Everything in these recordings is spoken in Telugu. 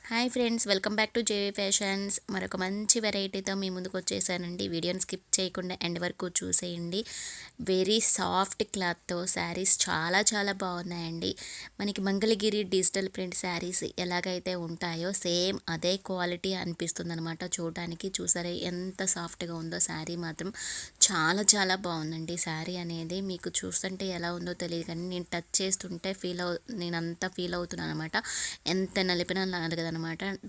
Hi friends, welcome back to JV fashions. మరొక మంచి వెరైటీతో మీ ముందుకు వచ్చేసానండి. వీడియోని స్కిప్ చేయకుండా ఎండ్ వరకు చూసేయండి. వెరీ సాఫ్ట్ క్లాత్తో శారీస్ చాలా చాలా బాగున్నాయండి. మనకి మంగళగిరి డిజిటల్ ప్రింట్ శారీస్ ఎలాగైతే ఉంటాయో సేమ్ అదే క్వాలిటీ అనిపిస్తుంది అనమాట. చూడడానికి చూసారే ఎంత సాఫ్ట్గా ఉందో శారీ మాత్రం చాలా చాలా బాగుందండి. శారీ అనేది మీకు చూస్తుంటే ఎలా ఉందో తెలియదు, కానీ నేను టచ్ చేస్తుంటే నేను అంతా ఫీల్ అవుతున్నాను అనమాట. ఎంత నలిపినా నలగదనమాట.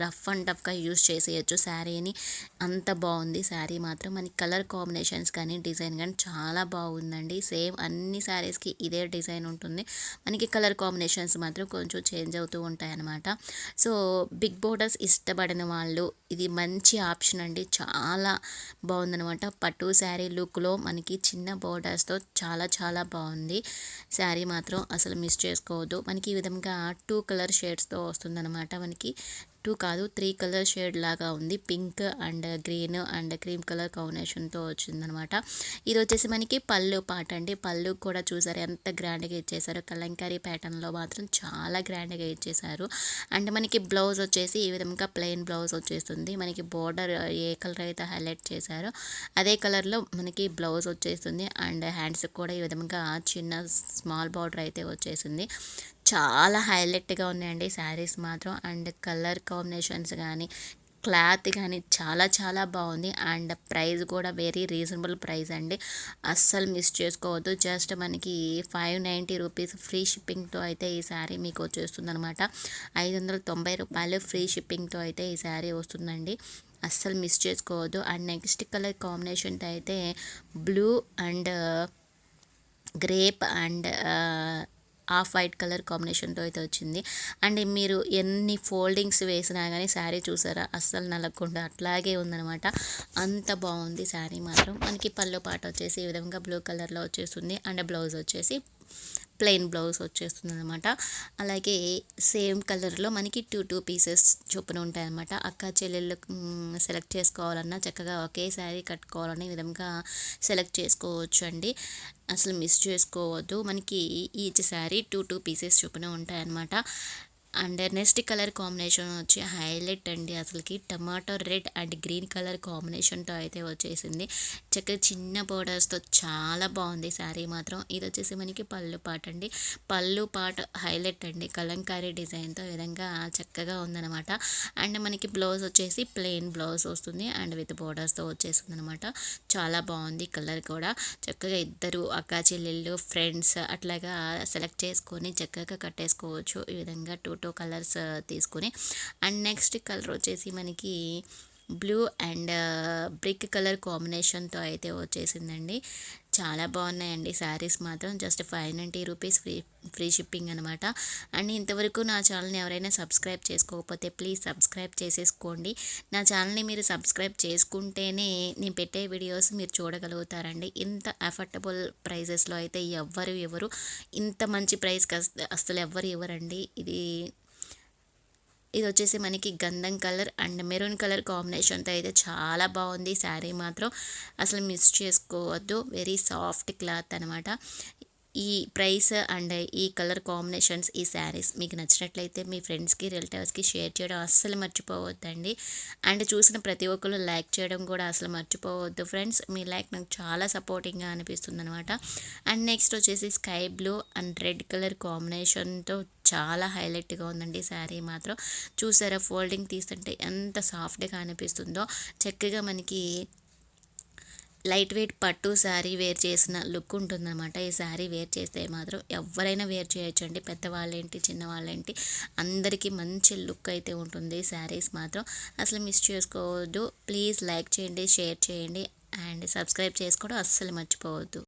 రఫ్ అండ్ టఫ్గా యూస్ చేసేయచ్చు శారీని, అంత బాగుంది శారీ మాత్రం. మనకి కలర్ కాంబినేషన్స్ కానీ డిజైన్ కానీ చాలా బాగుందండి. సేమ్ అన్ని శారీస్కి ఇదే డిజైన్ ఉంటుంది. మనకి కలర్ కాంబినేషన్స్ మాత్రం కొంచెం చేంజ్ అవుతూ ఉంటాయి అన్నమాట. సో బిగ్ బోర్డర్స్ ఇష్టపడిన వాళ్ళు ఇది మంచి ఆప్షన్ అండి. చాలా బాగుందనమాట. పట్టు శారీ లుక్లో మనకి చిన్న బోర్డర్స్తో చాలా చాలా బాగుంది శారీ మాత్రం. అసలు మిస్ చేసుకోవద్దు. మనకి ఈ విధంగా 2 కలర్ షేడ్స్తో వస్తుందన్నమాట. మనకి 2 కాదు 3 కలర్ షేడ్ లాగా ఉంది. Pink and green and cream colour కాంబినేషన్తో వచ్చిందనమాట. ఇది వచ్చేసి మనకి పళ్ళు పాట అండి. పళ్ళు కూడా చూసారు ఎంత గ్రాండ్గా ఇచ్చేసారు. కలంకారీ ప్యాటర్న్లో మాత్రం చాలా గ్రాండ్గా ఇచ్చేసారు. అండ్ మనకి బ్లౌజ్ వచ్చేసి ఈ విధంగా ప్లెయిన్ బ్లౌజ్ వచ్చేస్తుంది. మనకి బోర్డర్ ఏ కలర్ అయితే హైలైట్ చేశారో అదే కలర్లో మనకి బ్లౌజ్ వచ్చేస్తుంది. అండ్ హ్యాండ్స్కి కూడా ఈ విధంగా చిన్న స్మాల్ బార్డర్ అయితే వచ్చేసింది. చాలా హైలైట్గా ఉన్నాయండి శారీస్ మాత్రం. అండ్ కలర్ కాంబినేషన్స్ కానీ క్లాత్ కానీ చాలా చాలా బాగుంది. అండ్ ప్రైస్ కూడా వెరీ రీజనబుల్ ప్రైస్ అండి. అస్సలు మిస్ చేసుకోవద్దు. జస్ట్ మనకి 590 రూపీస్ ఫ్రీ షిప్పింగ్తో అయితే ఈ శారీ మీకు వచ్చేస్తుంది అనమాట. 590 రూపాయలు ఫ్రీ షిప్పింగ్తో అయితే ఈ శారీ వస్తుందండి. అస్సలు మిస్ చేసుకోవద్దు. అండ్ నెక్స్ట్ కలర్ కాంబినేషన్తో అయితే blue and grape and off white colour కాంబినేషన్తో అయితే వచ్చింది. అండ్ మీరు ఎన్ని ఫోల్డింగ్స్ వేసినా కానీ శారీ చూసారా అస్సలు నలగకుండా అట్లాగే ఉందనమాట. అంత బాగుంది శారీ మాత్రం. మనకి పళ్ళు పాట వచ్చేసి ఈ విధంగా బ్లూ కలర్లో వచ్చేస్తుంది. అండ్ బ్లౌజ్ వచ్చేసి ప్లెయిన్ బ్లౌజ్ వచ్చేస్తుంది అనమాట. అలాగే సేమ్ కలర్లో మనకి 2 పీసెస్ చొప్పున ఉంటాయన్నమాట. అక్క చెల్లెళ్ళు సెలెక్ట్ చేసుకోవాలన్నా చక్కగా ఒకే శారీ కట్టుకోవాలనే విధంగా సెలెక్ట్ చేసుకోవచ్చు అండి. అసలు మిస్ చేసుకోవద్దు. మనకి ఈచ్ శారీ 2 పీసెస్ చొప్పున ఉంటాయన్నమాట. అండ్ నెక్స్ట్ కలర్ కాంబినేషన్ వచ్చి హైలైట్ అండి. అసలుకి tomato red and green colour కాంబినేషన్తో అయితే వచ్చేసింది. చక్కగా చిన్న బోర్డర్స్తో చాలా బాగుంది శారీ మాత్రం. ఇది వచ్చేసి మనకి పళ్ళు పాట అండి. పళ్ళు పాట హైలైట్ అండి. కలంకారీ డిజైన్తో ఈ విధంగా చక్కగా ఉందన్నమాట. అండ్ మనకి బ్లౌజ్ వచ్చేసి ప్లెయిన్ బ్లౌజ్ వస్తుంది. అండ్ విత్ బోర్డర్స్తో వచ్చేస్తుంది అనమాట. చాలా బాగుంది కలర్ కూడా. చక్కగా ఇద్దరు అక్క చెల్లెళ్ళు ఫ్రెండ్స్ అట్లాగా సెలెక్ట్ చేసుకొని చక్కగా కట్టేసుకోవచ్చు ఈ విధంగా 2 కలర్స్ తీసుకుని. అండ్ నెక్స్ట్ కలర్ వచ్చేసి మనకి బ్లూ అండ్ బ్రిక్ కలర్ కాంబినేషన్తో అయితే వచ్చేసిందండి. చాలా బాగున్నాయండి శారీస్ మాత్రం. జస్ట్ 590 రూపీస్ ఫ్రీ షిప్పింగ్ అనమాట. అండ్ ఇంతవరకు నా ఛానల్ని ఎవరైనా సబ్స్క్రైబ్ చేసుకోకపోతే ప్లీజ్ సబ్స్క్రైబ్ చేసేసుకోండి. నా ఛానల్ని మీరు సబ్స్క్రైబ్ చేసుకుంటేనే నేను పెట్టే వీడియోస్ మీరు చూడగలుగుతారండి. ఇంత అఫోర్డబుల్ ప్రైజెస్లో అయితే ఎవరు ఇంత మంచి ప్రైస్కి అసలు ఎవ్వరు ఇవ్వరండి. ఇది వచ్చేసి మనకి గంధం కలర్ అండ్ మెరూన్ కలర్ కాంబినేషన్తో అయితే చాలా బాగుంది శారీ మాత్రం. అసలు మిస్ చేసుకోవద్దు. వెరీ సాఫ్ట్ క్లాత్ అనమాట. ఈ ప్రైస్ అండ్ ఈ కలర్ కాంబినేషన్స్ ఈ శారీస్ మీకు నచ్చినట్లయితే మీ ఫ్రెండ్స్కి రిలేటివ్స్కి షేర్ చేయడం అస్సలు మర్చిపోవద్దండి. అండ్ చూసిన ప్రతి ఒక్కరు లైక్ చేయడం కూడా అసలు మర్చిపోవద్దు ఫ్రెండ్స్. మీ లైక్ నాకు చాలా సపోర్టింగ్గా అనిపిస్తుంది అనమాట. అండ్ నెక్స్ట్ వచ్చేసి sky blue and red colour కాంబినేషన్తో చాలా హైలైట్గా ఉందండి శారీ మాత్రం. చూసారా ఫోల్డింగ్ తీస్తుంటే ఎంత సాఫ్ట్గా అనిపిస్తుందో. చక్కగా మనకి లైట్ వెయిట్ పట్టు శారీ వేర్ చేసిన లుక్ ఉంటుందన్నమాట. ఈ శారీ వేర్ చేస్తే మాత్రం ఎవరైనా వేర్ చేయొచ్చండి. పెద్దవాళ్ళేంటి చిన్నవాళ్ళేంటి అందరికీ మంచి లుక్ అయితే ఉంటుంది శారీస్ మాత్రం. అసలు మిస్ చేసుకోవద్దు. ప్లీజ్ లైక్ చేయండి, షేర్ చేయండి అండ్ సబ్స్క్రైబ్ చేసుకోవడం అస్సలు మర్చిపోవద్దు.